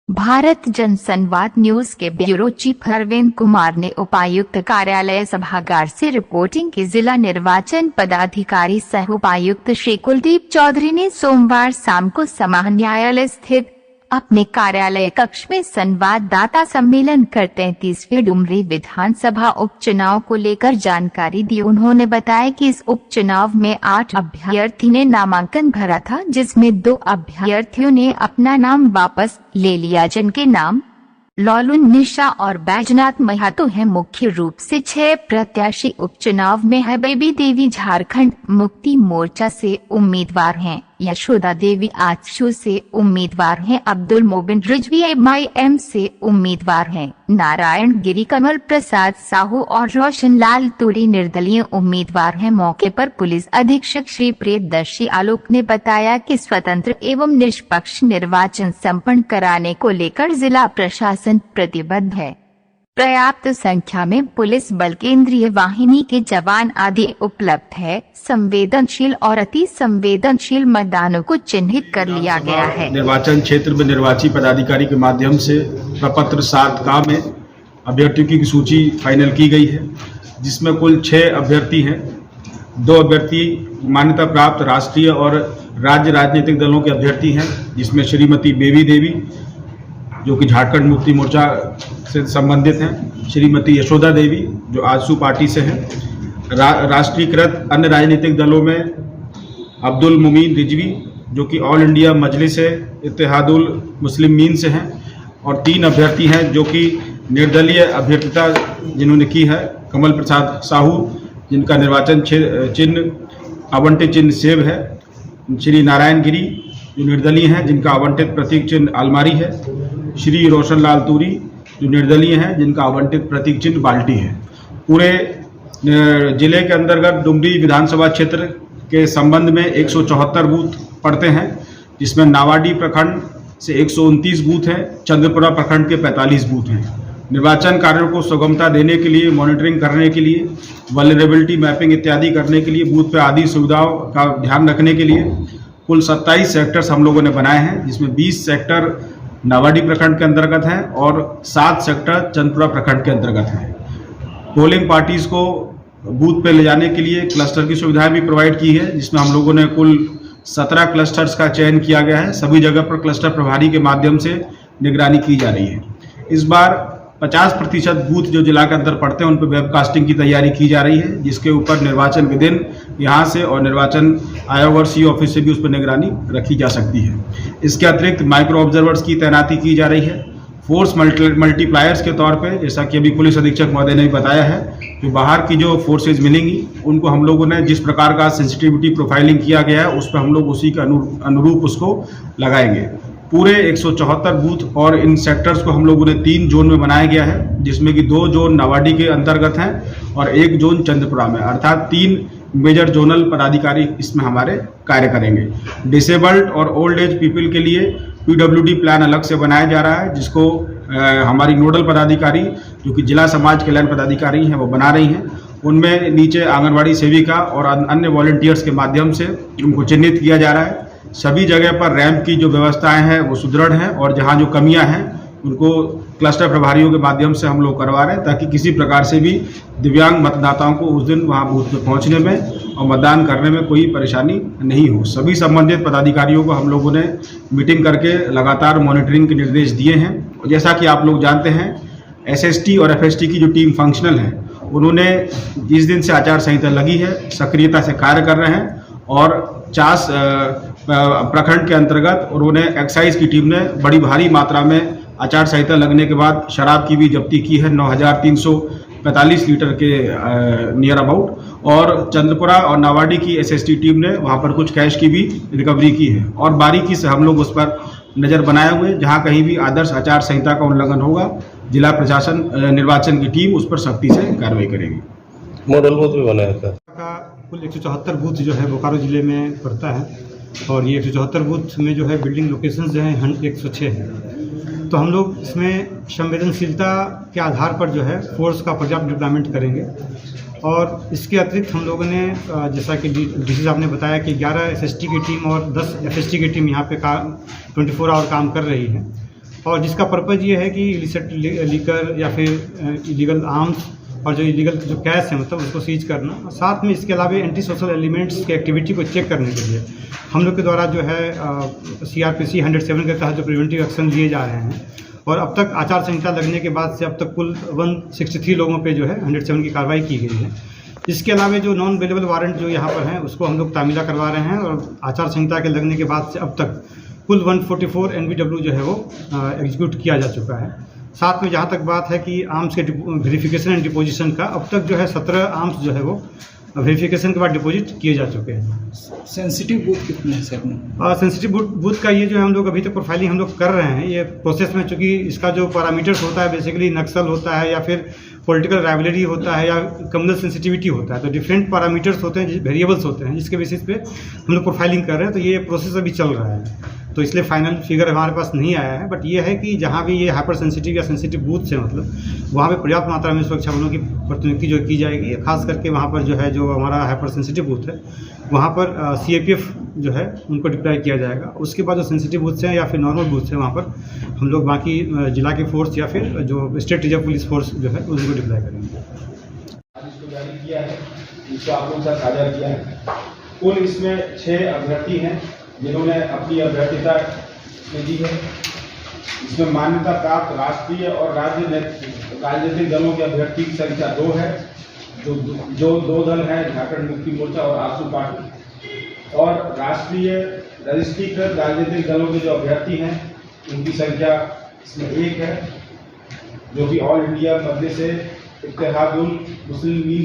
भारत जनसंवाद न्यूज के bureau chief Arvind Kumar ने उपायुक्त कार्यालय सभागार से रिपोर्टिंग की। जिला निर्वाचन पदाधिकारी सह उपायुक्त श्री कुलदीप चौधरी ने सोमवार शाम को समा न्यायालय स्थित अपने कार्यालय कक्ष में संवाददाता सम्मेलन कर 33वें डुमरी विधानसभा उपचुनाव को लेकर जानकारी दी। उन्होंने बताया कि इस उपचुनाव में 8 अभ्यर्थी ने नामांकन भरा था, जिसमें 2 अभ्यर्थियों ने अपना नाम वापस ले लिया, जिनके नाम लॉलुन निशा और बैजनाथ महतो हैं। मुख्य रूप से 6 प्रत्याशी उपचुनाव में है। बेबी देवी झारखंड मुक्ति मोर्चा से उम्मीदवार हैं, यशोदा देवी आजसू से उम्मीदवार हैं, अब्दुल मोबिन रिजवी MIM से उम्मीदवार हैं, नारायण गिरी कमल प्रसाद साहू और रोशन लाल तुरी निर्दलीय उम्मीदवार हैं। मौके पर पुलिस अधीक्षक श्री प्रियदर्शी आलोक ने बताया कि स्वतंत्र एवं निष्पक्ष निर्वाचन संपन्न कराने को लेकर जिला प्रशासन प्रतिबद्ध है। पर्याप्त संख्या में पुलिस बल, केंद्रीय वाहिनी के जवान आदि उपलब्ध है। संवेदनशील और अति संवेदनशील मतदानों को चिन्हित कर लिया गया है। निर्वाचन क्षेत्र में निर्वाची पदाधिकारी के माध्यम से प्रपत्र 7 में अभ्यर्थियों की सूची फाइनल की गई है, जिसमें कुल 6 अभ्यर्थी हैं। 2 अभ्यर्थी मान्यता प्राप्त राष्ट्रीय और राज्य राजनीतिक दलों के अभ्यर्थी हैं, जिसमें श्रीमती बेबी देवी जो कि झारखंड मुक्ति मोर्चा से संबंधित हैं, श्रीमती यशोदा देवी जो आजसू पार्टी से हैं, राष्ट्रीयकृत अन्य राजनीतिक दलों में अब्दुल मोमिन रिजवी जो कि ऑल इंडिया मजलिस इत्तेहादुल मुस्लिमीन से हैं, और 3 अभ्यर्थी हैं जो कि निर्दलीय अभ्यर्थिता जिन्होंने की है, कमल प्रसाद साहू जिनका निर्वाचन चिन्ह आवंटित चिन्ह सेब है, श्री नारायण गिरी जो निर्दलीय हैं जिनका आवंटित प्रतीक चिन्ह अलमारी है, श्री रोशन लाल तुरी जो निर्दलीय हैं जिनका आवंटित प्रतीक चिन्ह बाल्टी है। पूरे जिले के अंतर्गत डुमरी विधानसभा क्षेत्र के संबंध में 174 बूथ पड़ते हैं, जिसमें नावाडी प्रखंड से 129 बूथ हैं, चंद्रपुरा प्रखंड के 45 बूथ हैं। निर्वाचन कार्यों को सुगमता देने के लिए, मॉनिटरिंग करने के लिए, वल्नरेबिलिटी मैपिंग इत्यादि करने के लिए, बूथ पे आदि सुविधाओं का ध्यान रखने के लिए कुल 27 सेक्टर्स हम लोगों ने बनाए हैं, जिसमें 20 सेक्टर नावाडी प्रखंड के अंतर्गत हैं और 7 सेक्टर चंद्रपुरा प्रखंड के अंतर्गत हैं। पोलिंग पार्टीज को बूथ पे ले जाने के लिए क्लस्टर की सुविधाएं भी प्रोवाइड की है, जिसमें हम लोगों ने कुल 17 क्लस्टर्स का चयन किया गया है। सभी जगह पर क्लस्टर प्रभारी के माध्यम से निगरानी की जा रही है। इस बार 50% बूथ जो जिला के अंदर पड़ते हैं उन पर वेबकास्टिंग की तैयारी की जा रही है, जिसके ऊपर निर्वाचन के दिन यहाँ से और निर्वाचन आयोग और CO ऑफिस से भी उस पर निगरानी रखी जा सकती है। इसके अतिरिक्त माइक्रो ऑब्जर्वर्स की तैनाती की जा रही है। फोर्स मल्टीप्लायर्स के तौर पे, जैसा कि अभी पुलिस अधीक्षक महोदय ने बताया है, जो बाहर की जो फोर्सेज मिलेंगी उनको हम लोगों ने जिस प्रकार का सेंसिटिविटी प्रोफाइलिंग किया गया है उस पर हम लोग उसी के अनुरूप उसको लगाएंगे। पूरे 174 बूथ और इन सेक्टर्स को हम लोगों ने 3 जोन में बनाया गया है, जिसमें कि 2 जोन नावाडी के अंतर्गत हैं और 1 जोन चंद्रपुरा में, अर्थात 3 मेजर जोनल पदाधिकारी इसमें हमारे कार्य करेंगे। डिसेबल्ड और ओल्ड एज पीपल के लिए PWD प्लान अलग से बनाया जा रहा है, जिसको हमारी नोडल पदाधिकारी जो कि जिला समाज कल्याण पदाधिकारी हैं वो बना रही हैं। उनमें नीचे आंगनबाड़ी सेविका और अन्य वॉलंटियर्स के माध्यम से उनको चिन्हित किया जा रहा है। सभी जगह पर रैंप की जो व्यवस्थाएं हैं वो सुदृढ़ हैं और जहां जो कमियां हैं उनको क्लस्टर प्रभारियों के माध्यम से हम लोग करवा रहे हैं, ताकि किसी प्रकार से भी दिव्यांग मतदाताओं को उस दिन वहां बूथ पे पहुंचने में और मतदान करने में कोई परेशानी नहीं हो। सभी संबंधित पदाधिकारियों को हम लोगों ने मीटिंग करके लगातार मॉनिटरिंग के निर्देश दिए हैं। जैसा कि आप लोग जानते हैं, SST और FST की जो टीम फंक्शनल है, उन्होंने जिस दिन से आचार संहिता लगी है सक्रियता से कार्य कर रहे हैं और 50 प्रखंड के अंतर्गत उन्होंने एक्साइज की टीम ने बड़ी भारी मात्रा में आचार संहिता लगने के बाद शराब की भी जब्ती की है, 9345 लीटर के नियर अबाउट, और चंद्रपुरा और नावाडी की SST टीम ने वहां पर कुछ कैश की भी रिकवरी की है और बारीकी से हम लोग उस पर नज़र बनाए हुए, जहां कहीं भी आदर्श आचार संहिता का उल्लंघन होगा जिला प्रशासन निर्वाचन की टीम उस पर सख्ती से कार्रवाई करेगी। मॉडल बूथ भी बनाया था। कुल 174 बूथ जो है बोकारो जिले में पड़ता है और ये 174 बूथ में जो है बिल्डिंग लोकेशंस जो है 106 है। तो हम लोग इसमें संवेदनशीलता के आधार पर जो है फोर्स का पर्याप्त डिप्लॉयमेंट करेंगे और इसके अतिरिक्त हम लोगों ने जैसा कि DC साहब ने बताया कि 11 SST की टीम और 10 FST की टीम यहाँ पे 24 आवर काम कर रही है। और जिसका पर्पज़ ये है कि इलिसिट लीकर या फिर इलीगल आर्म्स और जो इलीगल जो कैश है मतलब उसको सीज करना, और साथ में इसके अलावा एंटी सोशल एलिमेंट्स की एक्टिविटी को चेक करने के लिए हम लोग के द्वारा जो है CRPC 107 के तहत जो प्रिवेंटिव एक्शन लिए जा रहे हैं। और अब तक आचार संहिता लगने के बाद से अब तक कुल 163 लोगों पे जो है 107 की कार्रवाई की गई है। इसके अलावा जो नॉन अवेलेबल वारंट जो यहाँ पर हैं उसको हम लोग तामीला करवा रहे हैं, और आचार संहिता के लगने के बाद से अब तक कुल 144 NBW जो है वो एग्जीक्यूट किया जा चुका है। साथ में जहाँ तक बात है कि आर्म्स के वेरिफिकेशन एंड डिपोजिशन का, अब तक जो है 17 आर्म्स जो है वो वेरिफिकेशन के बाद डिपॉजिट किए जा चुके हैं। सेंसिटिव बूथ कितने हैं सर? सेंसिटिव बूथ का ये जो है हम लोग अभी तक प्रोफाइलिंग हम लोग कर रहे हैं, ये प्रोसेस में, चूँकि इसका जो पैरामीटर्स होता है बेसिकली नक्सल होता है या फिर पॉलिटिकल राइवलरी होता है या कम्युनल सेंसिटिविटी होता है, तो डिफरेंट पैरामीटर्स होते हैं, वेरिएबल्स होते हैं, जिसके बेसिस पे हम लोग प्रोफाइलिंग कर रहे हैं। तो ये प्रोसेस अभी चल रहा है, तो इसलिए फाइनल फिगर हमारे पास नहीं आया है। बट ये है कि जहाँ भी ये हाइपर सेंसिटिव या सेंसिटिव बूथ्स हैं मतलब वहाँ पे पर्याप्त मात्रा में सुरक्षा बलों की प्रतिनियुक्ति जो की जाएगी, खास करके वहाँ पर जो है जो हमारा हाइपर सेंसिटिव बूथ है वहाँ पर CAPF जो है उनको डिप्लॉय किया जाएगा। उसके बाद जो सेंसिटिव बूथ्स हैं या फिर नॉर्मल बूथ्स हैं वहाँ पर हम लोग बाकी जिला के फोर्स या फिर जो स्टेट रिजर्व पुलिस फोर्स जो है उनको डिप्लॉय करेंगे। इसको जारी किया है, इसको आप लोगों के साथ साझा किया है। कुल इसमें 6 अभ्यर्थी हैं जिन्होंने अपनी अभ्यर्थिता दी है। इसमें मान्यता प्राप्त राष्ट्रीय और राजनीतिक दलों के अभ्यर्थी की संख्या 2 है, जो 2 दल हैं, झारखंड मुक्ति मोर्चा और आजसू पार्टी। और राष्ट्रीय रजिस्ट्रीकृत राजनीतिक दलों के जो अभ्यर्थी हैं उनकी संख्या इसमें 1 है, जो कि ऑल इंडिया मजलिस-ए-इत्तेहादुल मुस्लिमीन